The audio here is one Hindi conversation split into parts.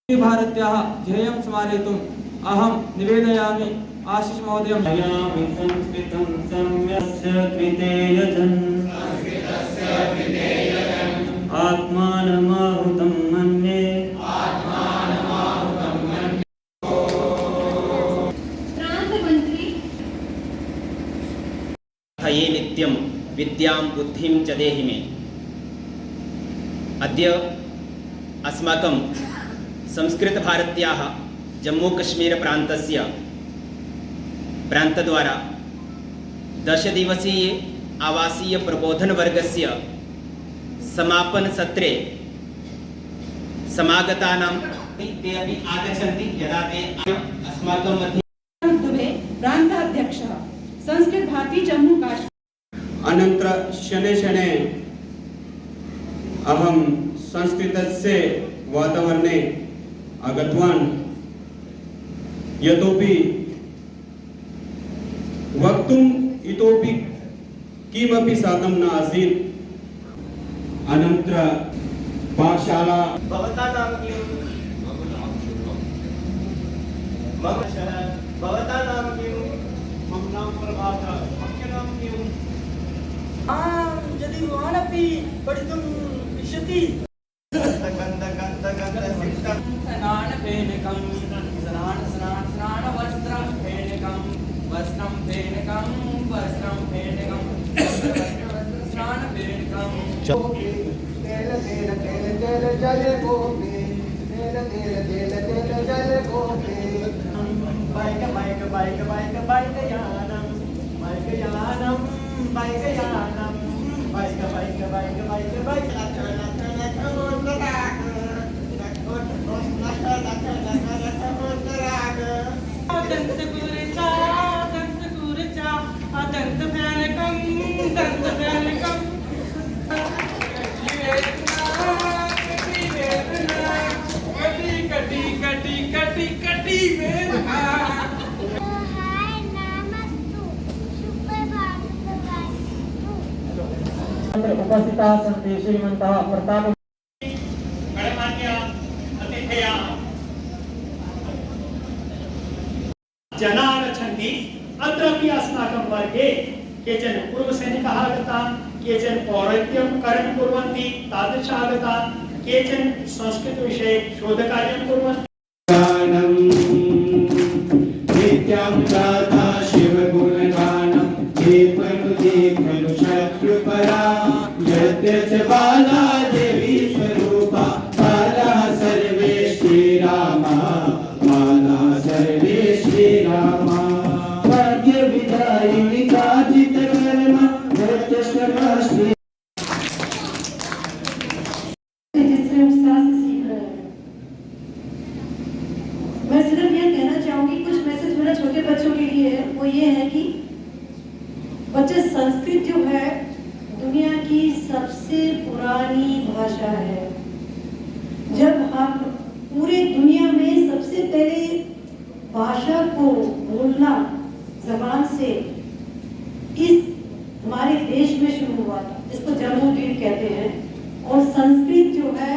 भारत्याः ध्येयं स्मारयितुम् अहं निवेदयामि आशिष महोदयं। संस्कृतं सम्यस्य कृतेयजन् आत्मानमाहुतं मन्ये ये नित्यं विद्यां बुद्धिं च देहि मे। अद्य अस्माकं संस्कृतभारत्याः जम्मूकश्मीरप्रान्तस्य प्रान्तद्वारा 10 दिवसीय आवासीय प्रबोधनवर्गस्य समापनसत्रे समागतानां ते अपि आगच्छन्ति। यदा ते अस्माकं मध्ये प्रान्ताध्यक्षः संस्कृत भारती जम्मू काश्मीर। अनंतर शने शने अहम संस्कृतस्य वातावरणे आगतवान्। यतोपि वक्तुम् इतोपि किमपि साधनं न आसीत्। अनंतर पाठशाला भवता नाम किं? मम भवता नाम किं? मम नाम प्रभाकर। मम नाम किं? यदि भवानपि पठितुम् इच्छति स्नानफेनकं स्नानवस्त्रं फेनकं वस्त्रं फेनकं वस्त्रं फेनकं स्नानफेनकं तेल तेल तेल तेल जल गोपे तेल तेल तेल तेल जल गोपे bike bike bike bike bike यानम बाइक यानम बाइक यानम bike bike bike bike bike उपस्थिताः सन्ति श्रीमन्तः प्रताप जनाः आगच्छन्ति। अत्रापि अस्माकं वर्गे केचन पूर्वसैनिकाः आगताः, केचन पौरोहित्यं कार्यं कुर्वन्ति तादृशाः आगताः, केचन संस्कृतविषये शोधकार्यं कुर्वन्ति। नित्यं गाथा शिवगुणगानं हे खलु शत्रुपरा यद्य च बाला देवी स्वरूपा बाला सर्वे श्रीरामा बाला सर्वे श्रीरामा भाग्य विदायिनी काचित कर्म भक्तश्रमाश्री। जिससे हम शास्त्र सीख रहे हैं। मैं सिर्फ ये कहना चाहूंगी, कुछ मैसेज मेरा छोटे बच्चों के लिए है, वो ये है कि बच्चे संस्कृत जो है दुनिया की सबसे पुरानी भाषा है। जब हम पूरे दुनिया में सबसे पहले भाषा को बोलना जबान से इस हमारे देश में शुरू हुआ था, जिसको जम्मू द्वीप कहते हैं। और संस्कृत जो है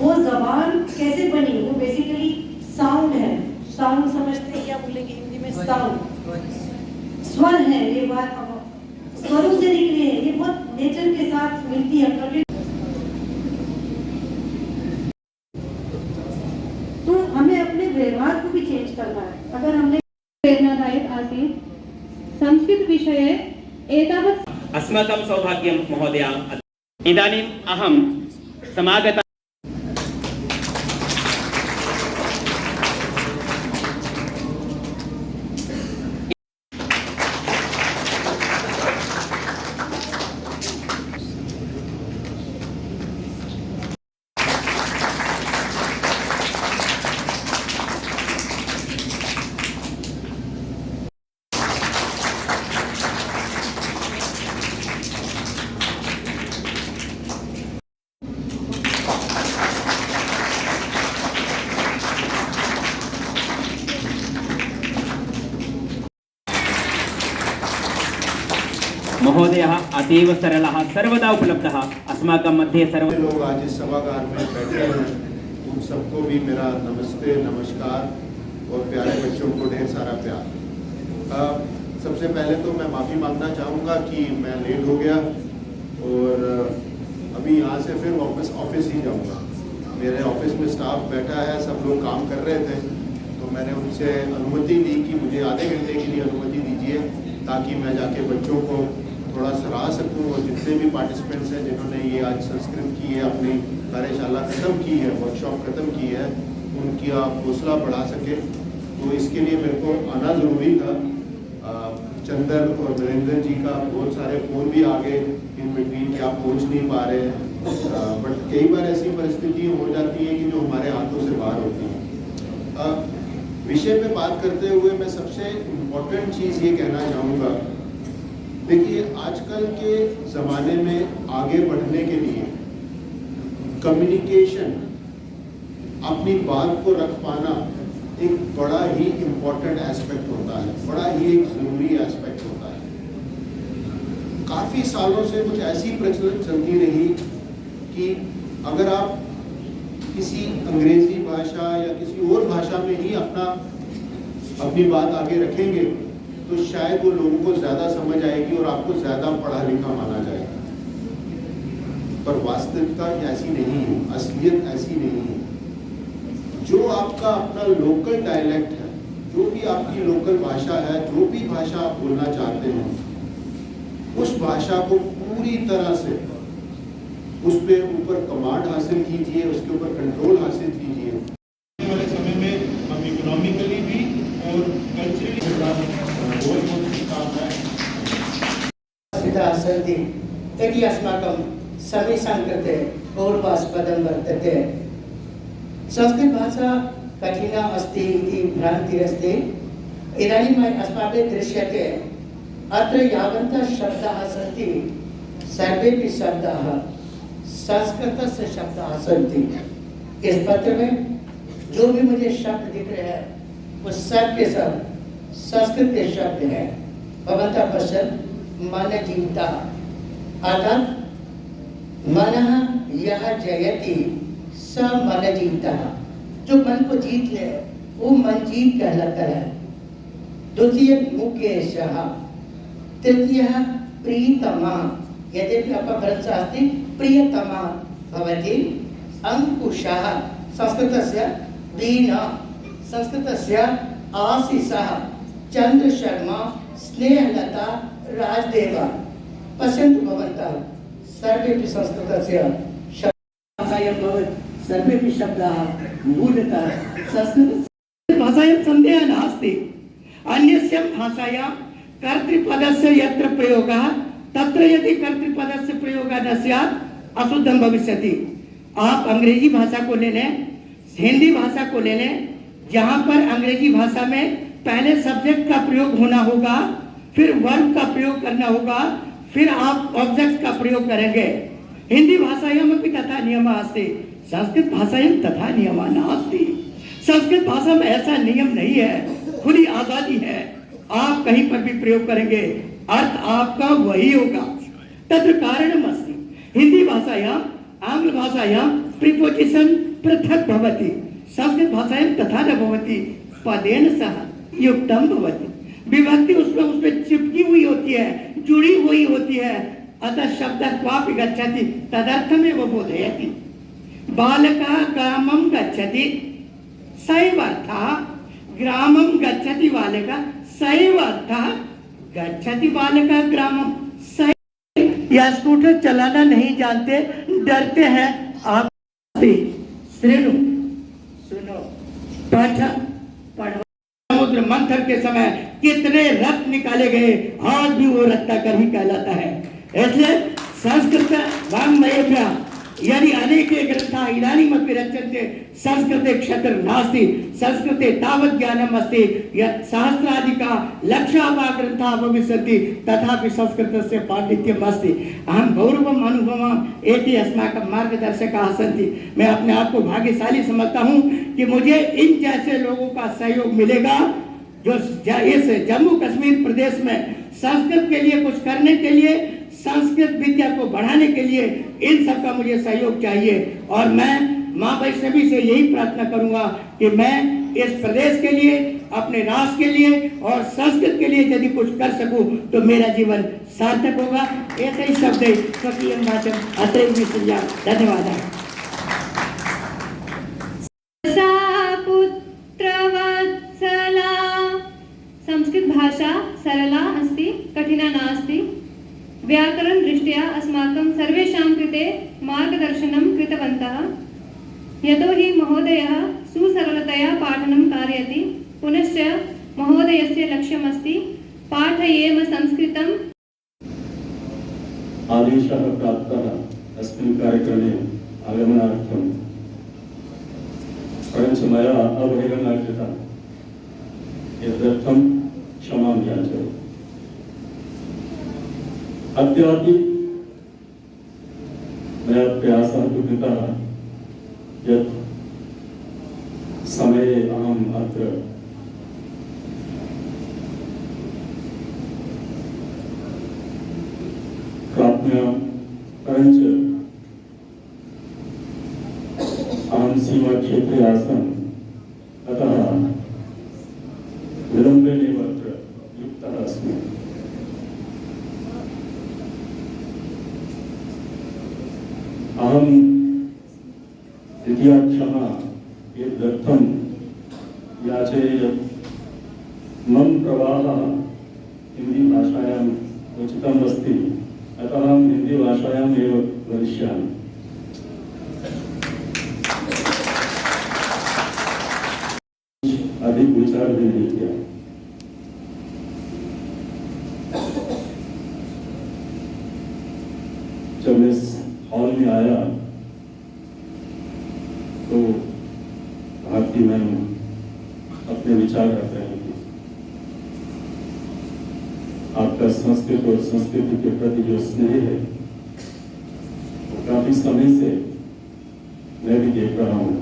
वो जबान कैसे बनी, वो बेसिकली साउंड है। साउंड समझते हैं, क्या बोलेंगे हिंदी में? साउंड, स्वर है। ये बात स्वरों से निकले हैं, ये बहुत नेचर के साथ मिलती है। तो हमें अपने व्यवहार को भी चेंज करना है। अगर हमने प्रेरणादायक आसीत् संस्कृत विषये एतावत् अस्माकं सौभाग्यं महोदय। इदानीम् अहं समागता महोदयः अतीव सरलः, सर्वदा उपलब्धः अस्माकं मध्ये। सर्व लोग आज इस सभागार में बैठे हैं, तुम सबको भी मेरा नमस्ते, नमस्कार और प्यारे बच्चों को ढेर सारा प्यार। सबसे पहले तो मैं माफ़ी मांगना चाहूँगा कि मैं लेट हो गया और अभी यहाँ से फिर वापस ऑफिस ही जाऊँगा। मेरे ऑफिस में स्टाफ बैठा है, सब लोग काम कर रहे थे, तो मैंने उनसे अनुमति ली कि मुझे आधे घंटे के लिए अनुमति दीजिए ताकि मैं जाके बच्चों को थोड़ा सराह सकूं और जितने भी पार्टिसिपेंट्स हैं जिन्होंने ये आज संस्कृत की है, अपनी कार्यशाला ख़त्म की है, वर्कशॉप ख़त्म की है, उनकी आप हौसला बढ़ा सके। तो इसके लिए मेरे को आना ज़रूरी था। चंदन और नरेंद्र जी का बहुत सारे फ़ोन भी आ गए इन बिटवीन कि आप पहुँच नहीं पा रहे हैं, बट कई बार ऐसी परिस्थिति हो जाती है कि जो हमारे हाथों से बाहर होती है। विषय पे बात करते हुए मैं सबसे इम्पोर्टेंट चीज़ ये कहना चाहूँगा, देखिए आजकल के ज़माने में आगे बढ़ने के लिए कम्युनिकेशन, अपनी बात को रख पाना एक बड़ा ही इम्पोर्टेंट एस्पेक्ट होता है, बड़ा ही एक ज़रूरी एस्पेक्ट होता है। काफ़ी सालों से कुछ ऐसी प्रचलन चलती रही कि अगर आप किसी अंग्रेजी भाषा या किसी और भाषा में ही अपनी बात आगे रखेंगे तो शायद वो लोगों को ज़्यादा समझ आएगी और आपको ज़्यादा पढ़ा लिखा माना जाएगा। पर वास्तविकता ऐसी नहीं है, असलियत ऐसी नहीं है। जो आपका अपना लोकल डायलेक्ट है, जो भी आपकी लोकल भाषा है, जो भी भाषा आप बोलना चाहते हैं, उस भाषा को पूरी तरह से उस पे ऊपर कमांड हासिल कीजिए, उसके ऊपर कंट्रोल हासिल कीजिए। आने वाले समय में हम इकोनॉमिकली भी और कल्चरली बहुत काम है। सन्ति तर्हि अस्माकं समेषां कृते गौरवास्पदं वर्तते। संस्कृतभाषा कठिना अस्ति इति भ्रान्तिरस्ति। इदानीम् अस्माभिः दृश्यते अत्र यावन्तः शब्दाः सन्ति सर्वेपि शब्दाः संस्कृतस्य शब्दाः सन्ति। इस पत्र में जो भी मुझे शब्द दिख रहे हैं वो सब के सब संस्कृत के शब्द हैं। भवन्तः पश्यन्तु मन जीवता, अर्थात मनः यः जयति स मन जीता। जो मन को जीत ले वो मन जीत कहलाता है। द्वितीय मुकेशः, तृतीय प्रियतमा, यद्यपि अपभ्रंशः अस्ति प्रियतमा भवति। अंकुशः संस्कृतस्य दीन, संस्कृतस्य आशीषः, चंद्रशर्मा, स्नेहलता, राजदेव। पश्यन्तु भवन्तः सर्वेपि संस्कृतस्य भाषायां भवति। सर्वेपि शब्दाः मूलतः संस्कृत भाषायां संदेहः नास्ति। अन्यस्यां भाषायां कर्तृपदस्य यत्र प्रयोगः तत्र यदि कर्तृपदस्य प्रयोगः न स्यात् अशुद्धं भविष्यति। आप अंग्रेजी भाषा को ले लें, हिंदी भाषा को ले लें, जहाँ पर अंग्रेजी भाषा में पहले सब्जेक्ट का प्रयोग होना होगा, फिर वर्ब का प्रयोग करना होगा, फिर आप ऑब्जेक्ट का प्रयोग करेंगे। हिंदी भाषायां अपि तथा नियमः अस्ति, संस्कृत भाषायां तथा नियमः नास्ति। संस्कृत भाषा में ऐसा नियम नहीं है, खुली आजादी है। आप कहीं पर भी प्रयोग करेंगे, अर्थ आपका वही होगा। तत्र कारणम् अस्ति। हिंदी भाषायां, आंग्ल भाषायां प्रीपोजिशन पृथक भवति, संस्कृत भाषायां तथा न भवति। पदेन सह युक्तम भवति, विभक्ति उसमें चिपकी हुई होती है, जुड़ी हुई होती है। अतः शब्द क्वापि गच्छति तदर्थमेव बोधयति। बालकः ग्रामं गच्छति सैव अर्थः, ग्रामं गच्छति बालकः सैव अर्थः, गच्छति बालकः ग्रामं सैव। या स्कूटर चलाना नहीं जानते, डरते हैं, आप श्रेणु सुनो, पठ पढ़ो। समुद्र मंथन के समय कितने रत्न निकाले गए, आज भी वो रत्नाकर ही कहलाता है। इसलिए संस्कृत वाङ्मयेभ्यः यदि अनेके ग्रन्थाः इदानीमपि रच्यन्ते संस्कृते क्षत्र नास्ति। संस्कृते तावत् ज्ञानम् अस्ति यत् सहस्राधिका लक्षाः वा ग्रन्थाः भविष्यन्ति, तथापि संस्कृतस्य पाण्डित्यम् अस्ति। अहं गौरवम् अनुभवामि, एते अस्माकं मार्गदर्शकाः सन्ति। मैं अपने आप को भाग्यशाली समझता हूँ कि मुझे इन जैसे लोगों का सहयोग मिलेगा जो इस जम्मू कश्मीर प्रदेश में संस्कृत के लिए कुछ करने के लिए, संस्कृत विद्या को बढ़ाने के लिए इन सब का मुझे सहयोग चाहिए। और मैं माँ वैष्णवी से यही प्रार्थना करूंगा कि मैं इस प्रदेश के लिए, अपने राष्ट्र के लिए और संस्कृत के लिए यदि कुछ कर सकूं तो मेरा जीवन सार्थक होगा। एक ही शब्द है स्वकीयं वाचम् अत्रैव निसृज्यामि। धन्यवादः। सा पुत्रवत्सला। संस्कृत भाषा सरला अस्ति, कठिना नास्ति। व्याकरण दृष्ट्या अस्माकं सर्वेषां कृते मार्गदर्शनं कृतवन्तः। यतो हि महोदयः सुसरलतया पाठनं कारयति। पुनश्च महोदयस्य लक्ष्यमस्ति पाठयेम संस्कृतम्। आदेशः प्राप्तः अस्मिन् कार्यक्रमे आगमनार्थं, परञ्च मया अवहेलना कृता, एतदर्थं क्षमां याचयामि। अद्यापि मया प्रयासः तु कृतः यत् समये अहम् अत्र प्राप्नुयाम्, परञ्च अहं सीमाक्षेत्रे आसम्, अतः विलम्बेनैव अत्र युक्तः अस्मि। अहं द्वितीया क्षमा एतदर्थं याचे यत् मम प्रवाहः हिन्दीभाषायाम् उचितम् अस्ति, अतः अहं हिन्दीभाषायाम् एव वदिष्यामि। अधिक विचार भी नहीं किया। जब मैं इस हॉल में आया तो भारती मैम अपने विचार रख रही थी। आपका संस्कृत और संस्कृति के प्रति जो स्नेह है वो काफी समय से मैं भी देख रहा हूँ।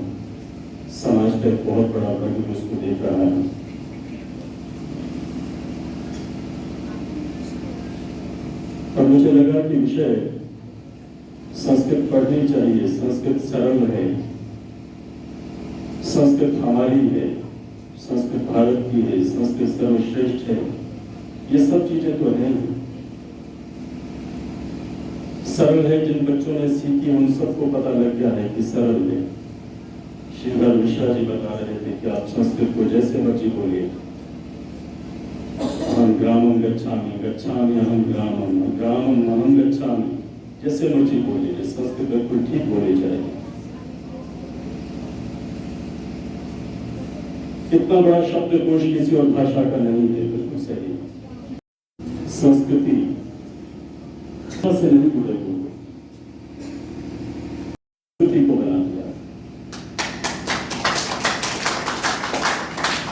समाज का एक बहुत बड़ा वर्ग उसको देख रहा है। और मुझे लगा कि विषय संस्कृत पढ़नी चाहिए। संस्कृत सरल है, संस्कृत हमारी है, संस्कृत भारत की है, संस्कृत सर्वश्रेष्ठ है। ये सब चीजें तो हैं। सरल है, जिन बच्चों ने सीखी उन सबको पता लग गया है कि सरल है। श्रीधर मिश्रा जी बता रहे थे कि आप संस्कृत को जैसे मर्जी बोलिए। अहम ग्रामम गच्छामि, गच्छामि अहम ग्रामम, ग्रामम अहम गच्छामि, जैसे मर्जी बोलिए, संस्कृत बिल्कुल ठीक बोली जाएगी। इतना बड़ा शब्दकोश किसी और भाषा का नहीं है, बिल्कुल सही। संस्कृति से नहीं जुड़े हुए, संस्कृति को बना दिया।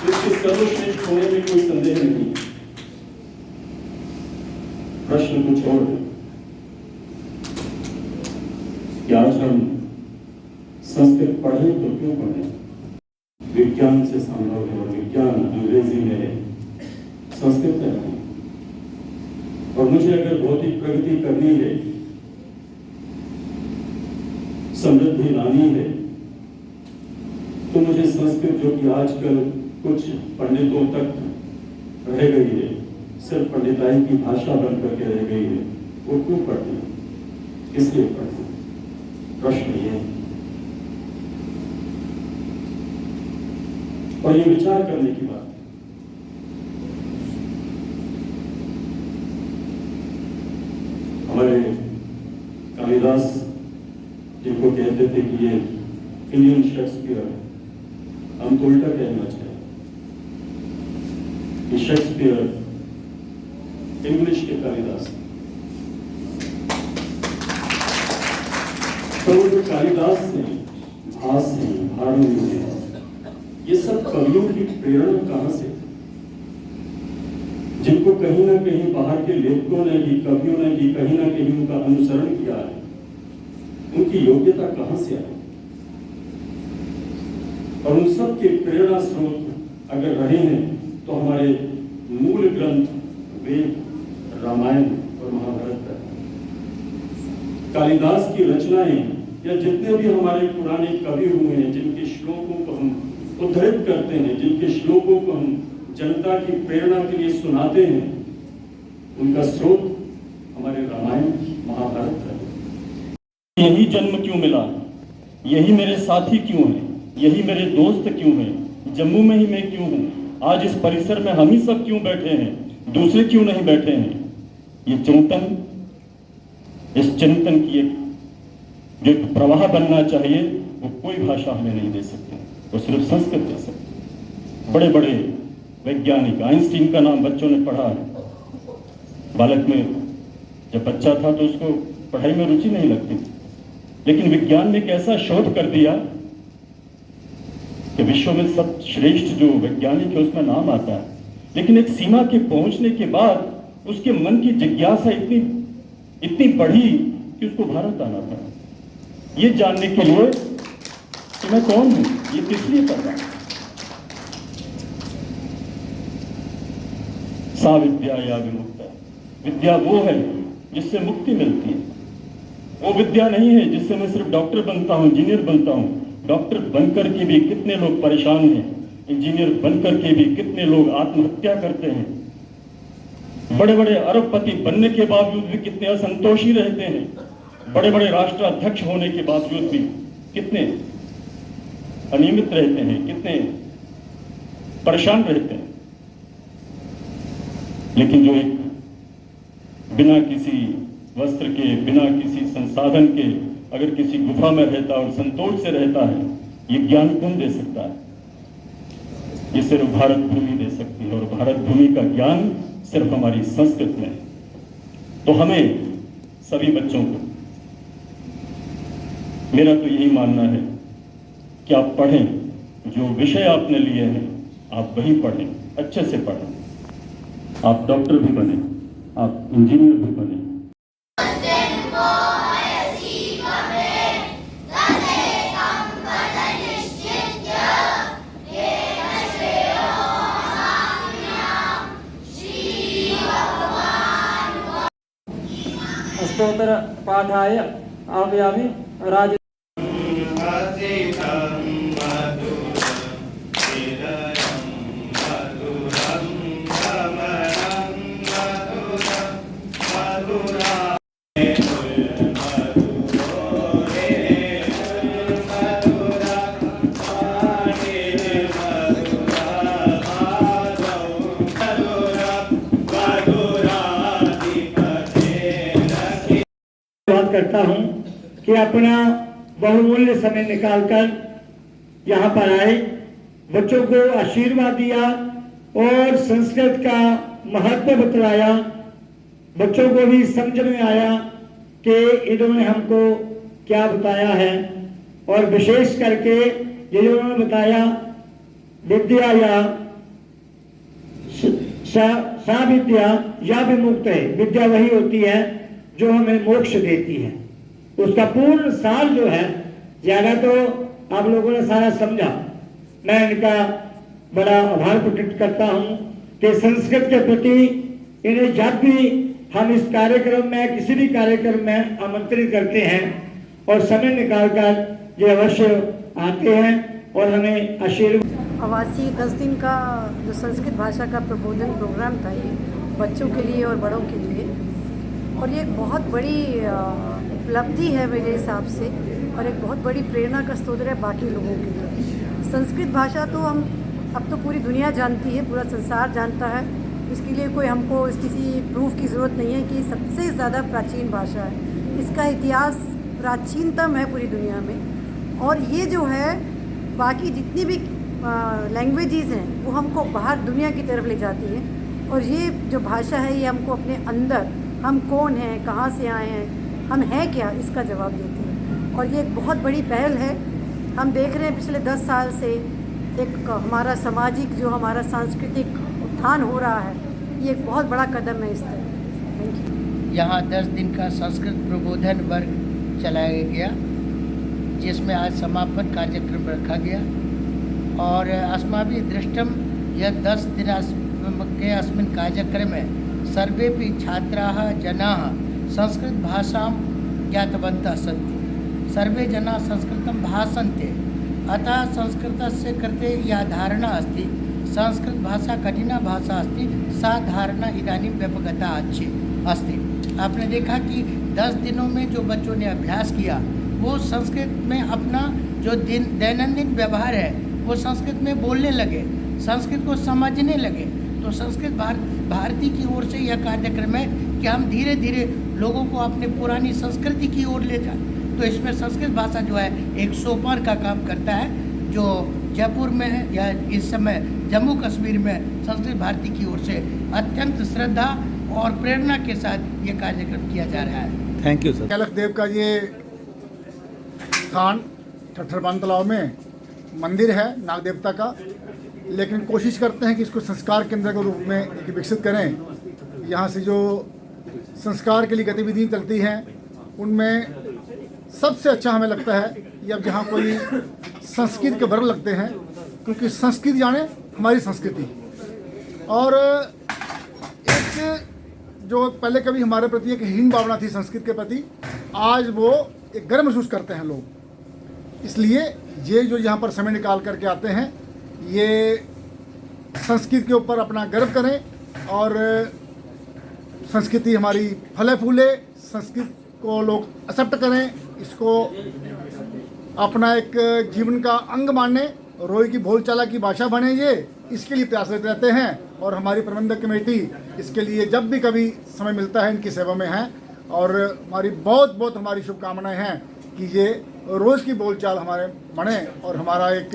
इसके सर्वश्रेष्ठ होने में कोई संदेह नहीं। प्रश्न कुछ और है कि आज हम संस्कृत पढ़ें तो क्यों पढ़ें? विज्ञान से संभव है और विज्ञान अंग्रेजी में है, संस्कृत में नहीं। और मुझे अगर भौतिक प्रगति करनी है, समृद्धि लानी है, तो मुझे संस्कृत जो कि आजकल कुछ पंडितों तक रह गई है, सिर्फ पंडिताई की भाषा बन करके रह गई है, वो क्यों पढ़नी, किसलिए पढ़नी? प्रश्न ये है। और ये विचार करने की बात है। हमारे कालिदास जिनको कहते थे कि ये इंडियन शेक्सपियर, हम तो उल्टा कहना चाहिए कि शेक्सपियर इंग्लिश के कालिदास। तो वो जो कालिदास हैं, भास हैं, भारत हैं, ये सब कवियों की प्रेरणा कहां से? जिनको कहीं ना कहीं बाहर के लेखकों ने भी, कवियों ने भी कहीं ना कहीं उनका अनुसरण किया है, उनकी योग्यता कहां से आई? और उन सब के प्रेरणा स्रोत अगर रहे हैं तो हमारे मूल ग्रंथ वेद, रामायण और महाभारत है। कालिदास की रचनाएं या जितने भी हमारे पुराने कवि हुए हैं, जिनके श्लोकों को हम उद्धृत करते हैं, जिनके श्लोकों को हम जनता की प्रेरणा के लिए सुनाते हैं, उनका स्रोत हमारे रामायण महाभारत है। यही जन्म क्यों मिला, यही मेरे साथी क्यों हैं, यही मेरे दोस्त क्यों हैं, जम्मू में ही मैं क्यों हूँ, आज इस परिसर में हम ही सब क्यों बैठे हैं, दूसरे क्यों नहीं बैठे हैं। ये चिंतन, इस चिंतन की एक जो एक प्रवाह बनना चाहिए, वो कोई भाषा हमें नहीं दे सकती, वो सिर्फ संस्कृत दे सकती। बड़े बड़े वैज्ञानिक, आइंस्टीन का नाम बच्चों ने पढ़ा है। बालक में जब बच्चा था तो उसको पढ़ाई में रुचि नहीं लगती थी, लेकिन विज्ञान ने एक ऐसा शोध कर दिया कि विश्व में सब श्रेष्ठ जो वैज्ञानिक है उसमें नाम आता है, लेकिन एक सीमा के पहुंचने के बाद उसके मन की जिज्ञासा इतनी बढ़ी कि उसको भारत आना पड़ा, ये जानने के लिए कि मैं कौन हूं, ये किस लिए कर रहा हूं। सा विद्या या विमुक्ता, विद्या वो है जिससे मुक्ति मिलती है, वो विद्या नहीं है जिससे मैं सिर्फ डॉक्टर बनता हूं, इंजीनियर बनता हूं। डॉक्टर बनकर के भी कितने लोग परेशान हैं, इंजीनियर बनकर के भी कितने लोग आत्महत्या करते हैं, बड़े बड़े अरबपति बनने के बावजूद भी कितने असंतोषी रहते हैं, बड़े बड़े राष्ट्राध्यक्ष होने के बावजूद भी कितने अनियमित रहते हैं, कितने परेशान रहते हैं। लेकिन जो एक बिना किसी वस्त्र के, बिना किसी संसाधन के अगर किसी गुफा में रहता और संतोष से रहता है, ये ज्ञान कौन दे सकता है? ये सिर्फ भारत भूमि दे सकती है, और भारत भूमि का ज्ञान सिर्फ हमारी संस्कृत में है। तो हमें सभी बच्चों को, मेरा तो यही मानना है कि आप पढ़ें, जो विषय आपने लिए हैं आप वही पढ़ें, अच्छे से पढ़ें। आप डॉक्टर भी बने, आप इंजीनियर भी बने। स्तोत्र पाठाय आव्यामि राज करता हूं कि अपना बहुमूल्य समय निकालकर यहाँ पर आए, बच्चों को आशीर्वाद दिया और संस्कृत का महत्व बतलाया। बच्चों को भी समझ में आया कि इन्होंने हमको क्या बताया है, और विशेष करके ये जो उन्होंने बताया विद्या या सा विद्या या विमुक्त है, विद्या वही होती है जो हमें मोक्ष देती है। उसका पूर्ण सार जो है, ज्यादा तो आप लोगों ने सारा समझा, मैं इनका बड़ा आभार प्रकट करता हूं कि संस्कृत के प्रति इन्हें जब भी हम इस कार्यक्रम में, किसी भी कार्यक्रम में आमंत्रित करते हैं और समय निकालकर ये अवश्य आते हैं और हमें आशीर्वाद। आवासीय 10 दिन का जो संस्कृत भाषा का प्रबोधन प्रोग्राम था, ये बच्चों के लिए और बड़ों के लिए, और ये एक बहुत बड़ी उपलब्धि है मेरे हिसाब से, और एक बहुत बड़ी प्रेरणा का स्रोत है बाकी लोगों के लिए। संस्कृत भाषा तो हम अब तो पूरी दुनिया जानती है, पूरा संसार जानता है, इसके लिए कोई हमको किसी प्रूफ की ज़रूरत नहीं है कि सबसे ज़्यादा प्राचीन भाषा है। इसका इतिहास प्राचीनतम है पूरी दुनिया में, और ये जो है बाकी जितनी भी लैंग्वेजेस हैं वो हमको बाहर दुनिया की तरफ ले जाती है, और ये जो भाषा है ये हमको अपने अंदर हम कौन हैं, कहाँ से आए हैं, हम हैं क्या, इसका जवाब देती है। और ये एक बहुत बड़ी पहल है। हम देख रहे हैं पिछले 10 साल से एक हमारा सामाजिक, जो हमारा सांस्कृतिक उत्थान हो रहा है, ये एक बहुत बड़ा कदम है इस तरह। Thank you. यहाँ 10 दिन का संस्कृत प्रबोधन वर्ग चलाया गया, जिसमें आज समापन कार्यक्रम रखा गया, और अस्माभिः दृष्टं यत् 10 दिनात्मके अस्मिन् कार्यक्रमे सर्वेपि छात्राः जनाः संस्कृतभाषां ज्ञातवन्तः सन्ति। सर्वे जना संस्कृतं भाषन्ते अतः संस्कृतस्य कृते या धारणा अस्ति संस्कृत भाषा कठिना भाषा अस्ति सा धारणा इदानीं व्यापकता अच्छी अस्ति। आपने देखा कि 10 दिनों में जो बच्चों ने अभ्यास किया वो संस्कृत में अपना जो दैनंदिन व्यवहार है वो संस्कृत में बोलने लगे, संस्कृत को समझने लगे। तो संस्कृत भारती की ओर से यह कार्यक्रम है कि हम धीरे धीरे लोगों को अपने पुरानी संस्कृति की ओर ले जाएं। तो इसमें संस्कृत भाषा जो है एक सोपान का काम करता है, जो जयपुर में है या इस समय जम्मू कश्मीर में संस्कृत भारती की ओर से अत्यंत श्रद्धा और प्रेरणा के साथ ये कार्यक्रम किया जा रहा है। Thank you sir. कैलख देव का ये स्थान ठट्ठरबान तालाब में मंदिर है नाग देवता का, लेकिन कोशिश करते हैं कि इसको संस्कार केंद्र के रूप में एक विकसित करें। यहाँ से जो संस्कार के लिए गतिविधियाँ चलती हैं उनमें सबसे अच्छा हमें लगता है कि अब जहाँ कोई संस्कृत के वर्ग लगते हैं, क्योंकि संस्कृत जाने हमारी संस्कृति, और एक जो पहले कभी हमारे प्रति एक हीन भावना थी संस्कृत के प्रति, आज वो एक गर्व महसूस करते हैं लोग। इसलिए ये जो यहाँ पर समय निकाल करके आते हैं ये संस्कृत के ऊपर अपना गर्व करें और संस्कृति हमारी फले फूले, संस्कृत को लोग एक्सेप्ट करें, इसको अपना एक जीवन का अंग माने, रोई की बोलचाला की भाषा बने, ये इसके लिए प्रयासरत रहते हैं। और हमारी प्रबंधक कमेटी इसके लिए जब भी कभी समय मिलता है इनकी सेवा में है, और हमारी बहुत बहुत हमारी शुभकामनाएं हैं कि ये रोज़ की बोलचाल हमारे बने और हमारा एक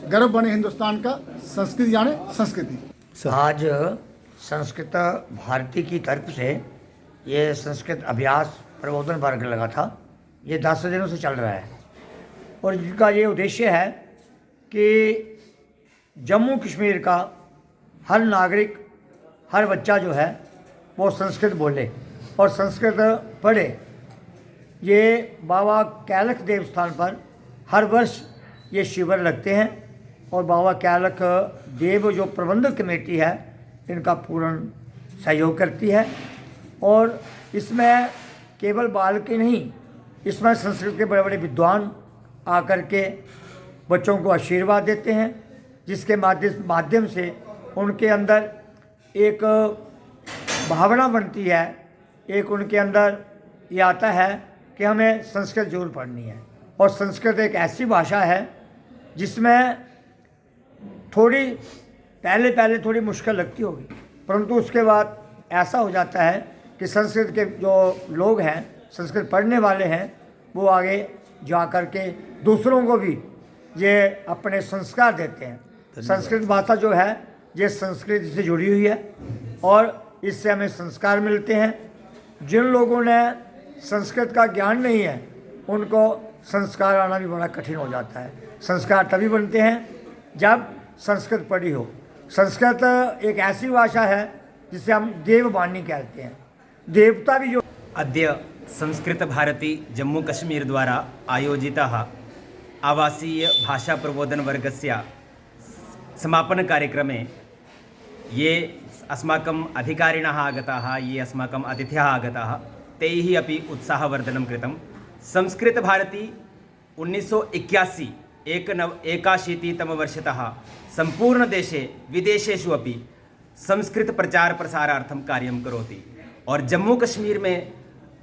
गर्व बने हिंदुस्तान का, संस्कृति जाने संस्कृति। आज संस्कृत भारती की तरफ से ये संस्कृत अभ्यास प्रबोधन वर्ग लगा था, ये 10 दिनों से चल रहा है और जिसका ये उद्देश्य है कि जम्मू कश्मीर का हर नागरिक, हर बच्चा जो है वो संस्कृत बोले और संस्कृत पढ़े। ये बाबा कैलख देव स्थान पर हर वर्ष ये शिविर लगते हैं और बाबा कैलख देव जो प्रबंधक कमेटी है इनका पूर्ण सहयोग करती है। और इसमें केवल बालक ही नहीं, इसमें संस्कृत के बड़े बड़े विद्वान आकर के बच्चों को आशीर्वाद देते हैं, जिसके माध्यम से उनके अंदर एक भावना बनती है, एक उनके अंदर ये आता है कि हमें संस्कृत जरूर पढ़नी है। और संस्कृत एक ऐसी भाषा है जिसमें थोड़ी पहले थोड़ी मुश्किल लगती होगी, परंतु उसके बाद ऐसा हो जाता है कि संस्कृत के जो लोग हैं, संस्कृत पढ़ने वाले हैं, वो आगे जा कर के दूसरों को भी ये अपने संस्कार देते हैं। संस्कृत भाषा जो है ये संस्कृति से जुड़ी हुई है और इससे हमें संस्कार मिलते हैं। जिन लोगों ने संस्कृत का ज्ञान नहीं है उनको संस्कार आना भी बड़ा कठिन हो जाता है। संस्कार तभी बनते हैं जब संस्कृत पढ़ी हो। संस्कृत एक ऐसी भाषा है जिसे हम देववाणी कहते हैं, देवता भी जो। अद्य संस्कृत भारती जम्मू कश्मीर द्वारा आयोजितः आवासीय भाषा प्रबोधन वर्गस्य समापन कार्यक्रमे ये अस्माकम् अधिकारिणः आगताः, ये अस्माकम् अतिथयः आगताः, तैः अपि उत्साहवर्धनं कृतं। संस्कृत भारती 1981 तमवर्षतः सम्पूर्णदेशे विदेशेषु अपि संस्कृत प्रचार प्रसारार्थं कार्यं करोति और जम्मू कश्मीर में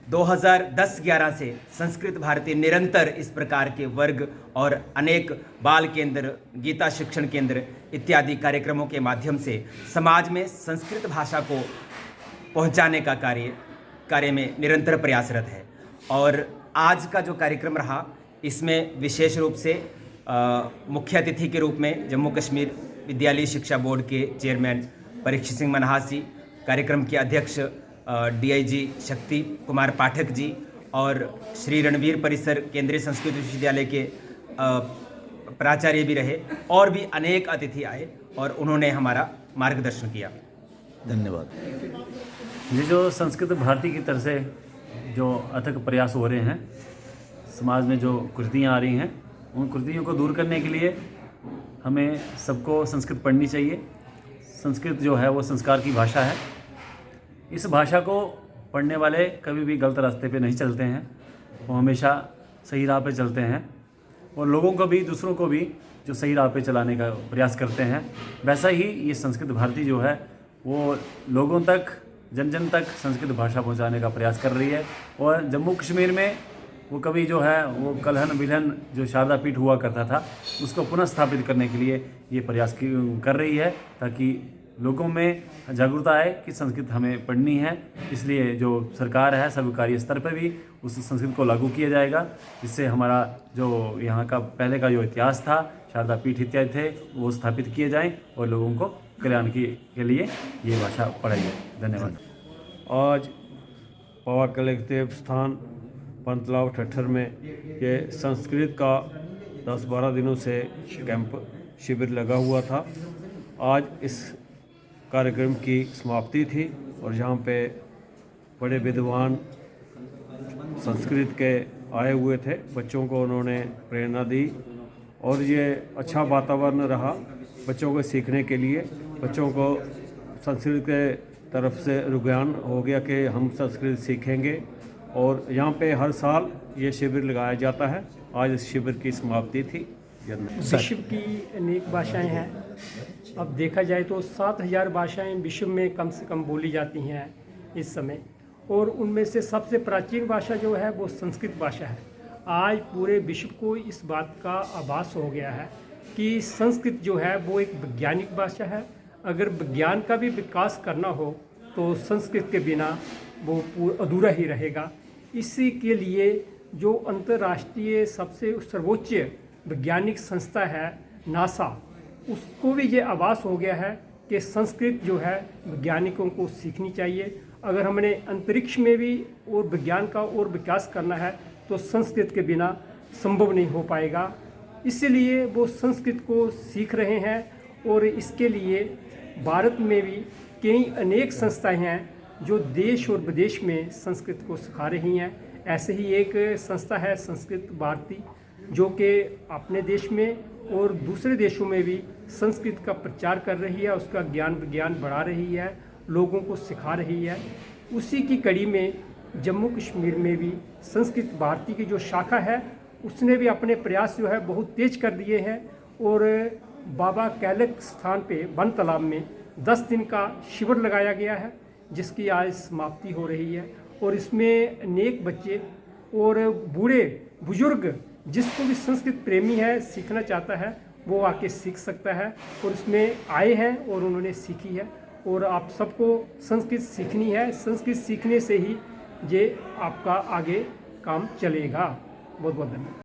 2010-11 से संस्कृत भारती निरंतर इस प्रकार के वर्ग और अनेक बाल केंद्र, गीता शिक्षण केंद्र इत्यादि कार्यक्रमों के माध्यम से समाज में संस्कृत भाषा को पहुंचाने का कार्य में निरंतर प्रयासरत है। और आज का जो कार्यक्रम रहा इसमें विशेष रूप से मुख्य अतिथि के रूप में जम्मू कश्मीर विद्यालय शिक्षा बोर्ड के चेयरमैन परीक्षित सिंह मनहास जी, कार्यक्रम के अध्यक्ष DIG शक्ति कुमार पाठक जी और श्री रणवीर परिसर केंद्रीय संस्कृत विश्वविद्यालय के प्राचार्य भी रहे और भी अनेक अतिथि आए और उन्होंने हमारा मार्गदर्शन किया। धन्यवाद। ये जो संस्कृत भारती की तरफ से जो अथक प्रयास हो रहे हैं, समाज में जो कुरीतियाँ आ रही हैं उन कुरीतियों को दूर करने के लिए हमें सबको संस्कृत पढ़नी चाहिए। संस्कृत जो है वो संस्कार की भाषा है। इस भाषा को पढ़ने वाले कभी भी गलत रास्ते पे नहीं चलते हैं, वो हमेशा सही राह पे चलते हैं और लोगों को भी, दूसरों को भी जो सही राह पे चलाने का प्रयास करते हैं। वैसा ही ये संस्कृत भारती जो है वो लोगों तक, जन जन तक संस्कृत भाषा पहुंचाने का प्रयास कर रही है। और जम्मू कश्मीर में वो कभी जो है वो कलहन विलहन जो शारदा पीठ हुआ करता था उसको पुनः स्थापित करने के लिए ये प्रयास कर रही है, ताकि लोगों में जागरूकता आए कि संस्कृत हमें पढ़नी है। इसलिए जो सरकार है सर्वकारीय स्तर पर भी उस संस्कृत को लागू किया जाएगा, जिससे हमारा जो यहाँ का पहले का जो इतिहास था, शारदा पीठ इत्यादि थे, वो स्थापित किए जाएं और लोगों को कल्याण के लिए ये भाषा पढ़ाई जाए। धन्यवाद। आज पवा कलेक्टिव स्थान पंतलाव ठट्ठर में ये संस्कृत का 10-12 दिनों से कैंप शिविर लगा हुआ था। आज इस कार्यक्रम की समाप्ति थी और यहाँ पे बड़े विद्वान संस्कृत के आए हुए थे। बच्चों को उन्होंने प्रेरणा दी और ये अच्छा वातावरण रहा बच्चों को सीखने के लिए। बच्चों को संस्कृत के तरफ से रुझान हो गया कि हम संस्कृत सीखेंगे और यहाँ पे हर साल ये शिविर लगाया जाता है। आज इस शिविर की समाप्ति थी। विश्व की अनेक भाषाएं हैं। अब देखा जाए तो 7000 भाषाएं विश्व में कम से कम बोली जाती हैं इस समय, और उनमें से सबसे प्राचीन भाषा जो है वो संस्कृत भाषा है। आज पूरे विश्व को इस बात का आभास हो गया है कि संस्कृत जो है वो एक वैज्ञानिक भाषा है। अगर विज्ञान का भी विकास करना हो तो संस्कृत के बिना वो अधूरा ही रहेगा। इसी के लिए जो अंतर्राष्ट्रीय सबसे सर्वोच्च वैज्ञानिक संस्था है नासा, उसको भी ये आभास हो गया है कि संस्कृत जो है वैज्ञानिकों को सीखनी चाहिए। अगर हमने अंतरिक्ष में भी और विज्ञान का और विकास करना है तो संस्कृत के बिना संभव नहीं हो पाएगा। इसलिए वो संस्कृत को सीख रहे हैं और इसके लिए भारत में भी कई अनेक संस्थाएं हैं जो देश और विदेश में संस्कृत को सिखा रही हैं। ऐसे ही एक संस्था है संस्कृत भारती, जो कि अपने देश में और दूसरे देशों में भी संस्कृत का प्रचार कर रही है, उसका ज्ञान विज्ञान बढ़ा रही है, लोगों को सिखा रही है। उसी की कड़ी में जम्मू कश्मीर में भी संस्कृत भारती की जो शाखा है उसने भी अपने प्रयास जो है बहुत तेज कर दिए हैं और बाबा कैलक स्थान पे वन तालाब में 10 दिन का शिविर लगाया गया है, जिसकी आज समाप्ति हो रही है। और इसमें अनेक बच्चे और बूढ़े बुजुर्ग, जिसको भी संस्कृत प्रेमी है, सीखना चाहता है, वो आके सीख सकता है। और इसमें आए हैं और उन्होंने सीखी है। और आप सबको संस्कृत सीखनी है। संस्कृत सीखने से ही ये आपका आगे काम चलेगा। बहुत बहुत धन्यवाद।